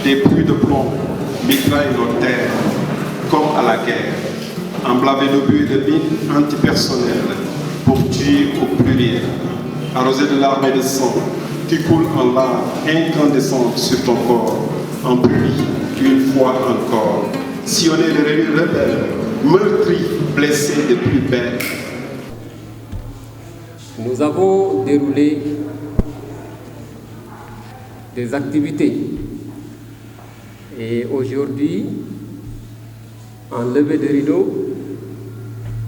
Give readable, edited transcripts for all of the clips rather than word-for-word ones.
des pluies de plomb mitraillent nos terres comme à la guerre, emblaver d'obus et de mines antipersonnelles pour tuer au pluriel, arroser de larmes et de sang qui coulent en larmes incandescentes sur ton corps, en pluie une fois encore, sillonner les rues rebelles, meurtris, blessés des plus belles. Nous avons déroulé des activités et aujourd'hui, en levée de rideau,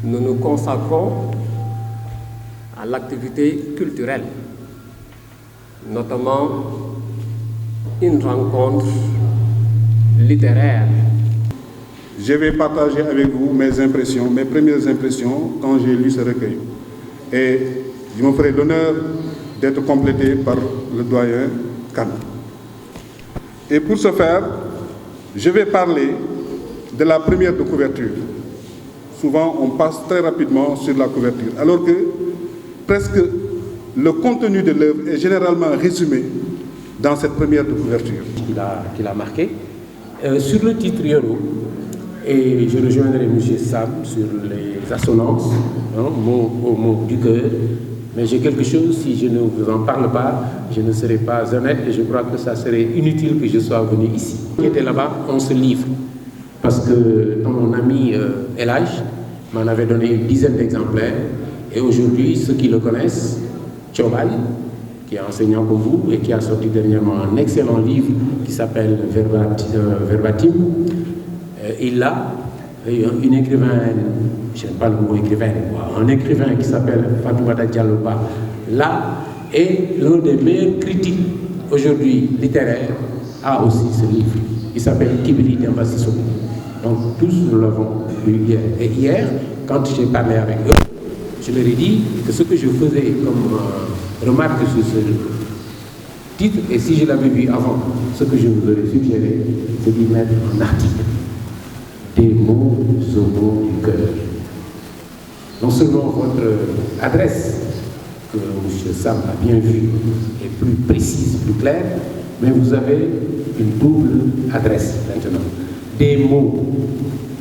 nous nous consacrons à l'activité culturelle, notamment une rencontre littéraire. Je vais partager avec vous mes impressions, mes premières impressions quand j'ai lu ce recueil. Et je me ferai l'honneur d'être complété par le doyen Kane. Et pour ce faire, je vais parler de la première de couverture. Souvent, on passe très rapidement sur la couverture, alors que presque le contenu de l'œuvre est généralement résumé dans cette première de couverture. Qu'il a marqué. Sur le titre Yoro, et je rejoindrai M. Sam sur les assonances, mot au mot du cœur, mais j'ai quelque chose, si je ne vous en parle pas, je ne serai pas honnête et je crois que ça serait inutile que je sois venu ici. Qui était là-bas, on se livre, parce que mon ami Elage m'en avait donné une dizaine d'exemplaires, et aujourd'hui, ceux qui le connaissent, Tchobal, qui est enseignant comme vous et qui a sorti dernièrement un excellent livre qui s'appelle Verbatim. Il a une écrivaine, je n'aime pas le mot écrivaine, un écrivain qui s'appelle Fatoumata Diallo Ba, là, est l'un des meilleurs critiques aujourd'hui littéraires, a aussi ce livre. Il s'appelle Kibili Demba Sissoko. Donc tous nous l'avons lu hier. Et hier, quand j'ai parlé avec eux, je leur ai dit que ce que je faisais comme remarque sur ce titre, et si je l'avais vu avant, ce que je vous aurais suggéré, c'est d'y mettre un article. Des mots au mot du cœur. Non seulement votre adresse, que M. Sam a bien vue, est plus précise, plus claire, mais vous avez une double adresse maintenant. Des mots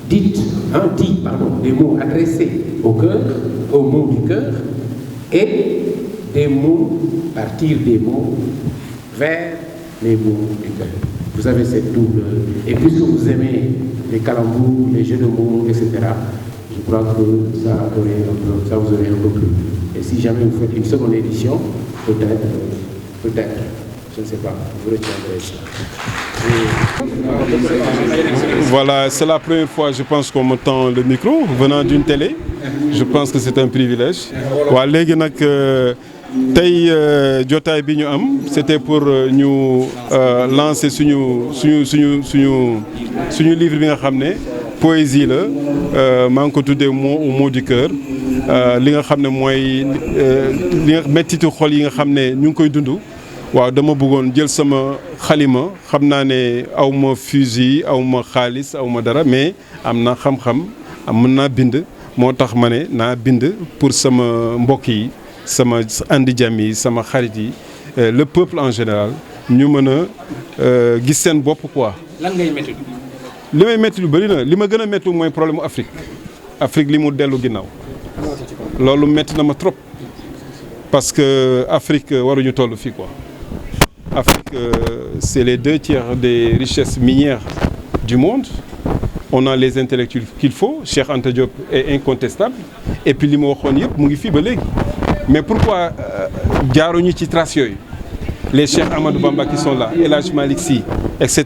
des mots adressés au cœur, au mot du cœur, et des mots, partir des mots vers les mots du cœur. Vous avez cette double. Et puisque vous aimez les calembours, les jeux de mots, etc., je crois que ça vous aurait un peu plu. Et si jamais vous faites une seconde édition, peut-être, je ne sais pas, vous retiendrez ça. Voilà, c'est la première fois, je pense, qu'on me tend le micro venant d'une télé. Je pense que c'est un privilège. Waa léegi nag tey jotaay bi ñu am c'était pour ñu lancer suñu livre bi nga xam ne poésie la maa ngi ko tuddee mot au mot du cœur li nga xam ne mooy li nga mettitu xol yi nga xam ne ñu ngi koy dund. waaw dama bëggoon jël sama xalima xam naa ne aw ma fusil aw ma xaalis aw ma dara mais am na xam-xam mën naa bind moo tax ma ne naa bind pour sama mbokk yi sama andi jam yi sama xarit yi le peuple en général ñu mën a gis seen bopp quoi. lan ngay métti. li may métti lu bëri na li ma gën a métti mooy problème Afrique li mu dellu ginnaaw loolu métti na ma trop parce que Afrique waruñu toll fii quoi. Afrique, c'est les 2/3 des richesses minières du monde. On a les intellectuels qu'il faut. Cheikh Anta Diop est incontestable. Et puis li ma waxoon yëpp mu ngi fii ba léegi. Mais pourquoi jaaruñu ci trace yooyu les Cheikh Amadou Bamba qui sont là, El Hadj Malick Sy, etc.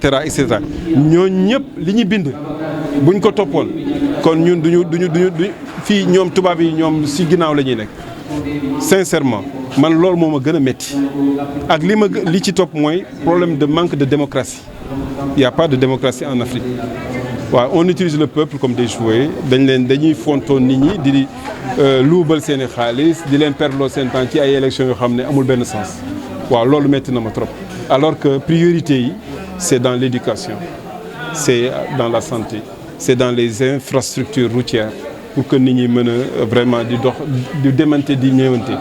ñooñu ñëpp li ñu bind buñ ko toppoon kon ñun duñu fii ñoom tubaab yi ñoom si ginnaaw la ñuy nekk. Sincèrement man loolu moo ma gën a métti ak li ci topp mooy problème de manque de démocratie. Il y a pas de démocratie en Afrique. waaw on utilise le peuple comme des jouets dañuy fontoon nit ñi di luubal seen i xaalis di leen perdre seen temps ci ay élections yoo xam ne amul benn sens. waaw loolu métti na ma trop alors que priorité yi c'est dans l'éducation, c'est dans la santé, c'est dans les infrastructures routières pour que nit ñi mën a vraiment di dox di demante di ñëwante.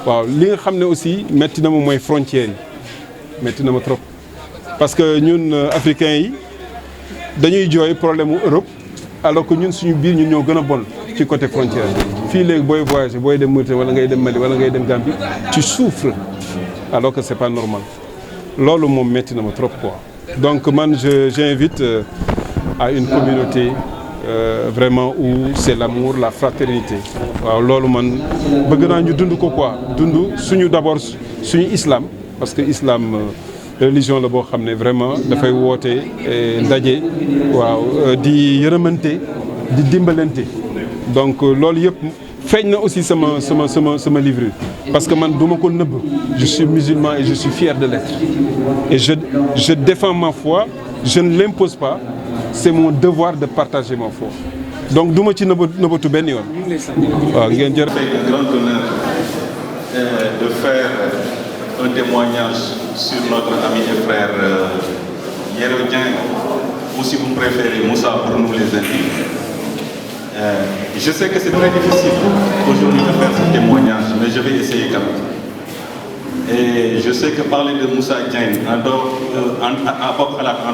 waaw li nga xam ne aussi métti na ma mooy frontières yi métti na ma trop parce que ñun africains yi dañuy jooy problème mu Europe alors que ñun suñu biir ñun ñoo gën a bon ci côté frontière fii léegi booy voyager booy dem Mauritanie wala ngay dem Mali wala ngay dem Gambie tu souffres alors que c'est pas normal loolu moom métti na ma trop quoi. Donc man j'invite à une communauté vraiment où c'est l'amour, la fraternité. waaw loolu man bëgg naa ñu dund ko quoi dund suñu d'abord suñu islam parce que islam religion la boo xam ne vraiment dafay woote ndaje waaw di yërëmante di dimbalante donc loolu yëpp feeñ na aussi sama livre parce que man du ma ko nëbb je suis musulman et je suis fier de l'être et je défends ma foi je ne l'impose pas c'est mon devoir de partager ma foi donc du ma ci nëbbatu benn yoon waaw ngeen jërë un grand honneur de faire un témoignage sur notre ami et frère Yero Dieng, ou si vous préférez Moussa pour nous les intimes. Je sais que c'est très difficile aujourd'hui de faire ce témoignage, mais je vais essayer quand même. Et je sais que parler de Moussa Dieng en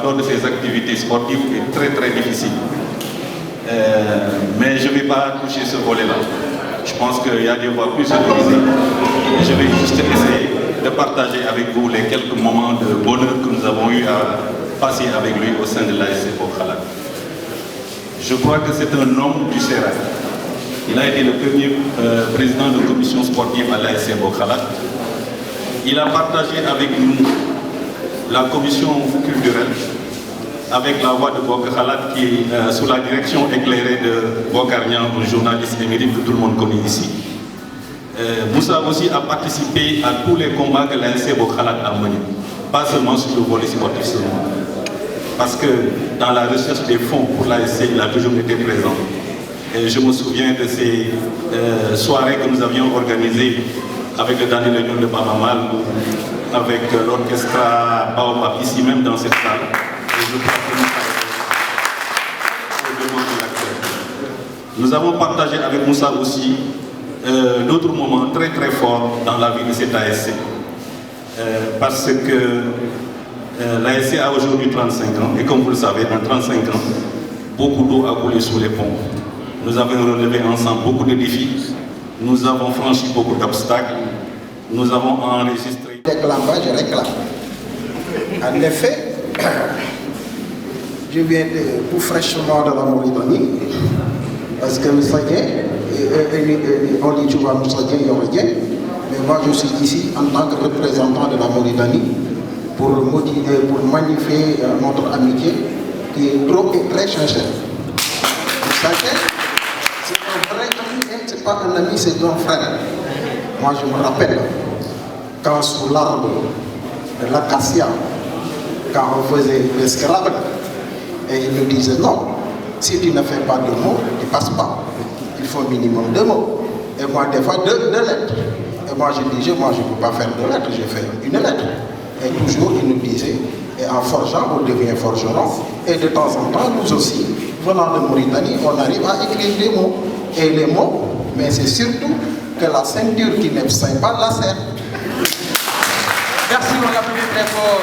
dehors de ses activités sportives est très très difficile. Mais je ne vais pas toucher ce volet-là. Je pense qu'il y a des voies plus autorisées. Et je vais juste essayer de partager avec vous les quelques moments de bonheur que nous avons eu à passer avec lui au sein de l'ASC Bokhalat. Je crois que c'est un homme du Sérail. Il a été le premier président de commission sportive à l'ASC Bokhalat. Il a partagé avec nous la commission culturelle avec la voix de Bokhalat qui est sous la direction éclairée de Bokarnian, un journaliste émérite que tout le monde connaît ici. Moussa aussi a participé à tous les combats que l'ASC Bokhalat a menés, pas seulement sur le volet sportif seulement. Parce que dans la recherche des fonds pour l'ASC, il a toujours été présent. Et je me souviens de ces soirées que nous avions organisées avec le Daniel Lyon de Babamal, avec l'orchestre Baobab, ici même dans cette salle. Et je crois que nous avons partagé avec Moussa aussi d'autres moments très très forts dans la vie de cet ASC. Parce que l'ASC a aujourd'hui 35 ans et comme vous le savez, en 35 ans, beaucoup d'eau a coulé sous les ponts. Nous avons relevé ensemble beaucoup de défis, nous avons franchi beaucoup d'obstacles, nous avons enregistré... Je réclame. En effet, je viens tout fraîchement de la Mauritanie, parce que Moussa Dieng, on dit souvent Moussa Dieng, Yoro Dieng, mais moi je suis ici en tant que représentant de la Mauritanie pour magnifier notre amitié qui est trop et très sincère. Moussa Dieng, c'est un vrai ami, c'est pas un ami, c'est un frère. Moi je me rappelle, quand sous l'arbre de l'acacia, quand on faisait le Scrabble, et il nous disait non, si tu ne fais pas de mots, tu ne passes pas. Il faut un minimum de mots. Et moi, des fois, deux lettres. Et moi, je disais, moi, je ne peux pas faire deux lettres, je fais une lettre. Et toujours, il nous disait, et en forgeant, on devient forgeron. Et de temps en temps, nous aussi, venant de Mauritanie, on arrive à écrire des mots. Et les mots, mais c'est surtout que la ceinture qui ne sait pas la serre. Merci, on l'applaudit très fort.